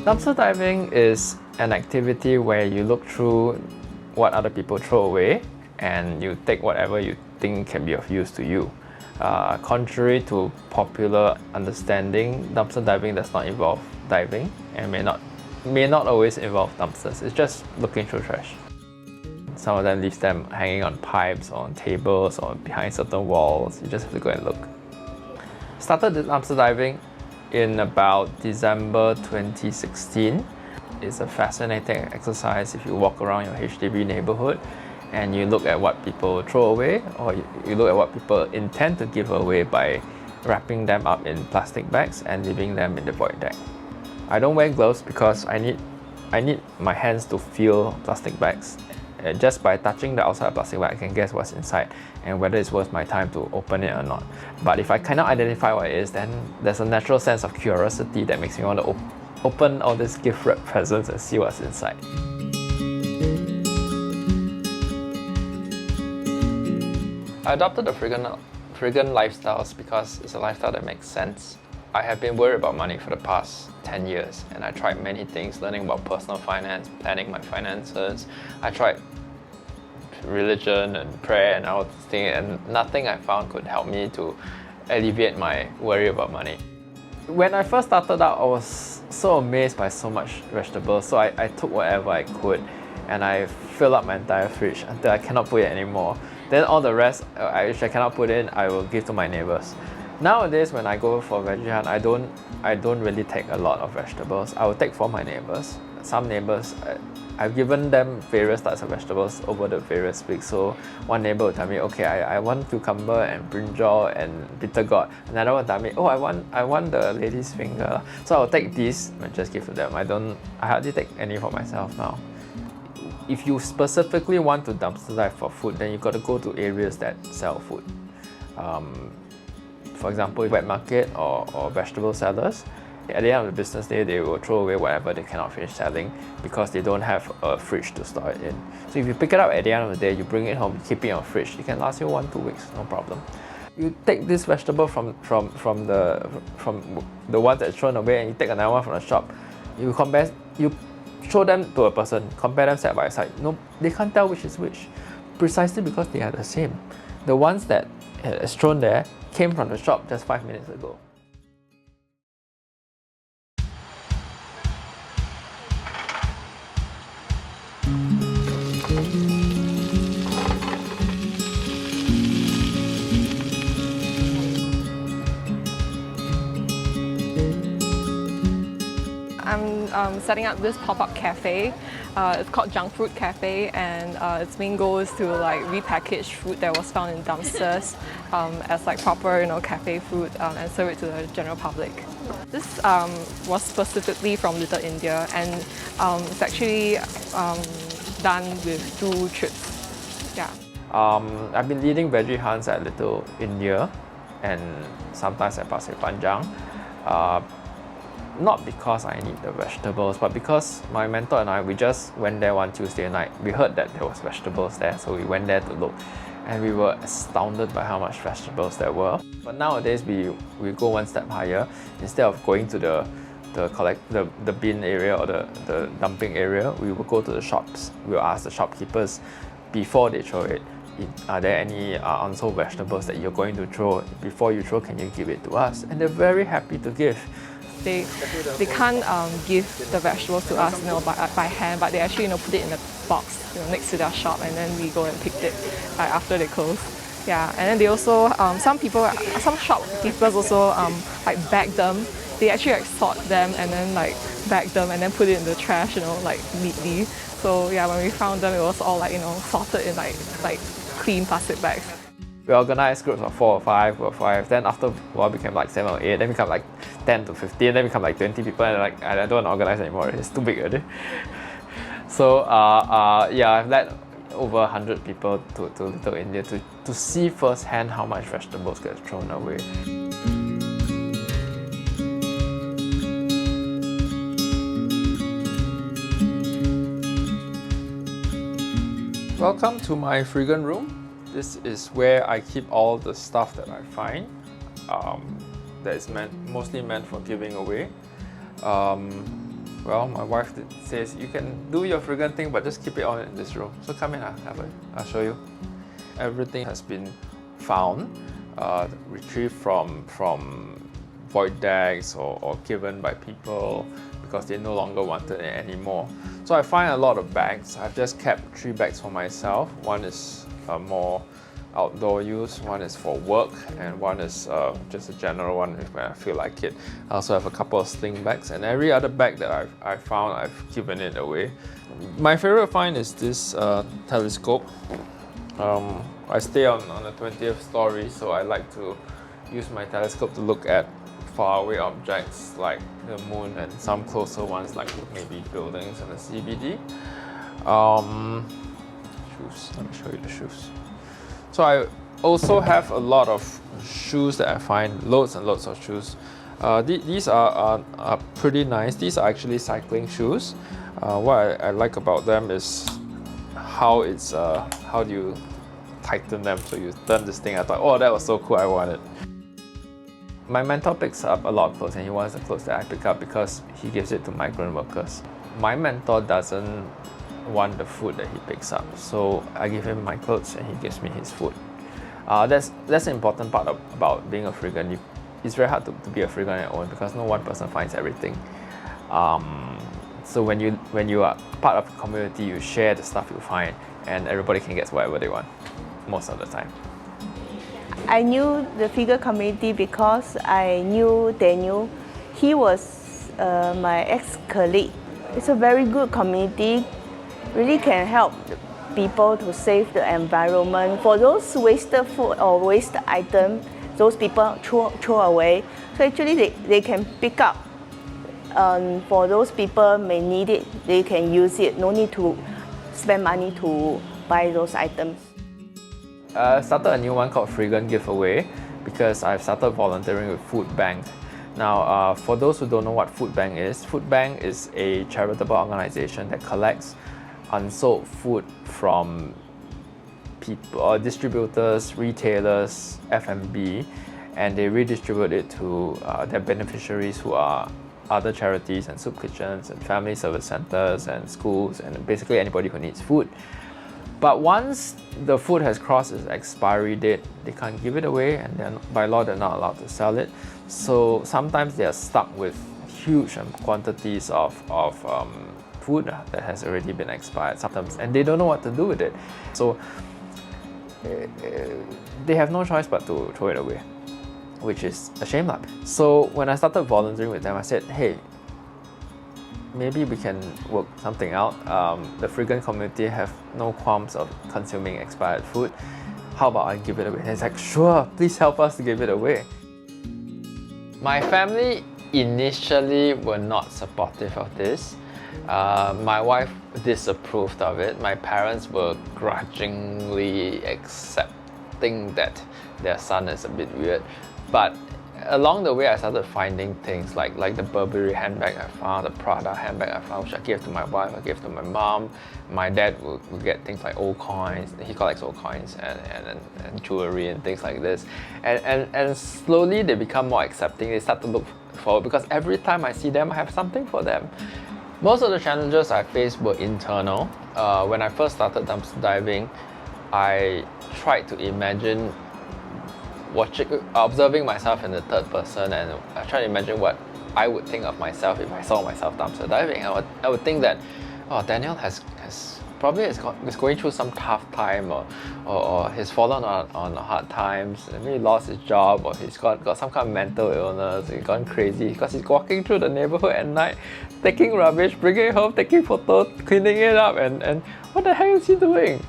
Dumpster diving is an activity where you look through what other people throw away and you take whatever you think can be of use to you. Contrary to popular understanding, dumpster diving does not involve diving and may not always involve dumpsters. It's just looking through trash. Some of them leave them hanging on pipes, or on tables, or behind certain walls. You just have to go and look. Started the dumpster diving in about December 2016. It's a fascinating exercise if you walk around your HDB neighborhood and you look at what people throw away, or you look at what people intend to give away by wrapping them up in plastic bags and leaving them in the void deck. I don't wear gloves because I need my hands to feel plastic bags. Just by touching the outside plastic bag, I can guess what's inside and whether it's worth my time to open it or not. But if I cannot identify what it is, then there's a natural sense of curiosity that makes me want to open all these gift wrap presents and see what's inside. I adopted the Freegan lifestyles because it's a lifestyle that makes sense. I have been worried about money for the past 10 years and I tried many things, learning about personal finance, planning my finances. I tried religion and prayer and all these things, and nothing I found could help me to alleviate my worry about money. When I first started out, I was so amazed by so much vegetables, so I took whatever I could and I filled up my entire fridge until I cannot put it anymore. Then all the rest, which I cannot put in, I will give to my neighbors. Nowadays, when I go for veggie hunt, I don't really take a lot of vegetables. I will take for my neighbors. Some neighbors, I've given them various types of vegetables over the various weeks. So one neighbor will tell me, okay, I want cucumber and brinjal and bitter gourd. Another one will tell me, oh, I want the lady's finger. So I'll take these and just give to them. I hardly take any for myself now. If you specifically want to dumpster dive for food, then you've got to go to areas that sell food. For example, wet market or vegetable sellers. At the end of the business day, they will throw away whatever they cannot finish selling because they don't have a fridge to store it in. So if you pick it up at the end of the day, you bring it home, you keep it in your fridge, it can last you 1-2 weeks, no problem. You take this vegetable from the ones that's thrown away and you take another one from the shop. You show them to a person, compare them side by side. No, they can't tell which is which, precisely because they are the same. The ones that is thrown there came from the shop just 5 minutes ago. I'm setting up this pop-up cafe. It's called Junk Fruit Cafe, and its main goal is to repackage food that was found in dumpsters as proper cafe food and serve it to the general public. This was specifically from Little India, and it's actually done with 2 trips. Yeah. I've been leading veggie hunts at Little India and sometimes at Pasir Panjang. Not because I need the vegetables, but because my mentor and I, we just went there one Tuesday night. We heard that there was vegetables there, so we went there to look. And we were astounded by how much vegetables there were. But nowadays, we go one step higher. Instead of going to the bin area or the dumping area, we will go to the shops. We will ask the shopkeepers before they throw it, are there any unsold vegetables that you're going to throw? Before you throw, can you give it to us? And they're very happy to give. They can't give the vegetables to us by hand, but they actually put it in a box next to their shop, and then we go and pick it after they close. Yeah, and then they also some shopkeepers also bag them. They actually sort them and then bag them and then put it in the trash, neatly. So yeah, when we found them, it was all sorted in clean plastic bags. We organized groups of 4 or 5, then after a while became 7 or 8, then become 10 to 15, then become 20 people, and I don't want to organize anymore, it's too big already. So yeah, I've led over 100 people to Little India to see firsthand how much vegetables get thrown away. Welcome to my Freegan room. This is where I keep all the stuff that I find that is mostly meant for giving away. well, my wife says, you can do your Freegan thing, but just keep it on in this room. So come in, I'll show you. Everything has been found, retrieved from void decks or given by people because they no longer wanted it anymore. So I find a lot of bags. I've just kept 3 bags for myself. One is more outdoor use, one is for work, and one is just a general one when I feel like it. I also have a couple of sling bags, and every other bag that I've found, I've given it away. My favorite find is this telescope. I stay on the 20th story, so I like to use my telescope to look at faraway objects like the moon and some closer ones like maybe buildings in the CBD. Shoes, let me show you the shoes. So I also have a lot of shoes that I find, loads and loads of shoes. These are pretty nice. These are actually cycling shoes. What I like about them is how do you tighten them, so you turn this thing. I thought, oh, that was so cool, I want it. My mentor picks up a lot of clothes, and he wants the clothes that I pick up because he gives it to migrant workers. My mentor doesn't want the food that he picks up, so I give him my clothes and he gives me his food. That's an important part about being a Freegan. It's very hard to be a Freegan on your own because no one person finds everything. So when you are part of a community, you share the stuff you find, and everybody can get whatever they want most of the time. I knew the Freegan community because I knew Daniel. He was my ex-colleague. It's a very good community. Really can help people to save the environment. For those wasted food or wasted items, those people throw away. So actually they can pick up. For those people may need it, they can use it. No need to spend money to buy those items. I started a new one called Freegan Giveaway because I've started volunteering with Food Bank. Now, for those who don't know what Food Bank is a charitable organization that collects unsold food from people, distributors, retailers, F&B, and they redistribute it to their beneficiaries who are other charities and soup kitchens and family service centers and schools and basically anybody who needs food. But once the food has crossed its expiry date, they can't give it away, and then by law they're not allowed to sell it. So sometimes they are stuck with huge quantities of food that has already been expired sometimes, and they don't know what to do with it. So they have no choice but to throw it away, which is a shame. So when I started volunteering with them, I said, hey, maybe we can work something out. The Freegan community have no qualms of consuming expired food. How about I give it away? And it's like, sure, please help us to give it away. My family initially were not supportive of this. My wife disapproved of it. My parents were grudgingly accepting that their son is a bit weird. But along the way, I started finding things like the Burberry handbag I found, the Prada handbag I found, which I gave to my wife, I gave to my mom. My dad would get things like old coins. He collects old coins and jewelry and things like this. And slowly they become more accepting. They start to look forward because every time I see them, I have something for them. Most of the challenges I faced were internal. When I first started dumpster diving, I tried to imagine observing myself in the third person, and I try to imagine what I would think of myself if I saw myself dumpster diving. I would think that, oh, Daniel is going through some tough time, or he's fallen on hard times, maybe lost his job, or he's got some kind of mental illness, he's gone crazy because he's walking through the neighborhood at night, taking rubbish, bringing it home, taking photos, cleaning it up, and what the heck is he doing?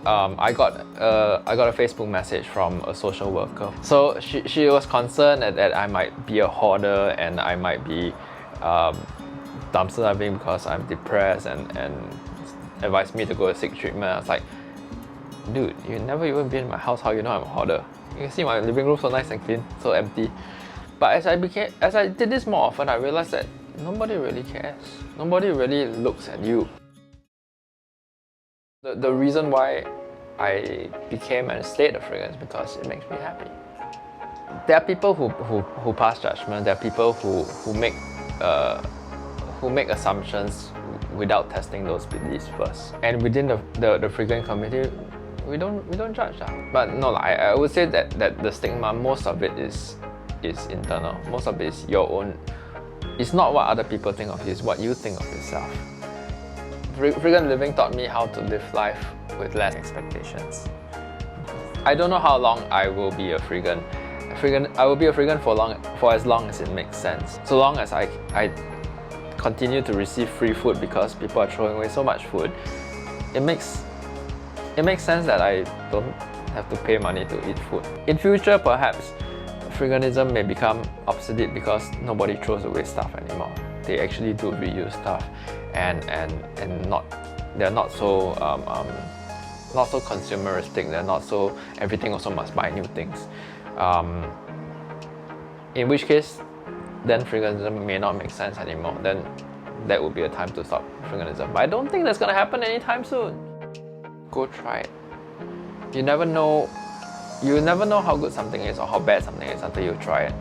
I got a Facebook message from a social worker. So she was concerned that I might be a hoarder and I might be dumpster diving because I'm depressed, and advised me to go to seek treatment. I was like, dude, you never even been in my house, how you know I'm a hoarder? You can see my living room so nice and clean, so empty. But as I did this more often, I realized that nobody really cares. Nobody really looks at you. The reason why I became and stayed a Freegan is because it makes me happy. There are people who pass judgment. There are people who who make assumptions without testing those beliefs first. And within the Freegan community, we don't judge that. But no, I would say that the stigma, most of it is internal. Most of it is your own. It's not what other people think of you, it's what you think of yourself. Freegan living taught me how to live life with less expectations. I don't know how long I will be a Freegan. I will be a Freegan for as long as it makes sense. So long as I continue to receive free food because people are throwing away so much food, it makes sense that I don't have to pay money to eat food. In future, perhaps Freeganism may become obsolete because nobody throws away stuff anymore. They actually do reuse stuff, and they're not so consumeristic. They're not so everything also must buy new things. In which case, then Freeganism may not make sense anymore. Then that would be a time to stop Freeganism. But I don't think that's gonna happen anytime soon. Go try it. You never know how good something is or how bad something is until you try it.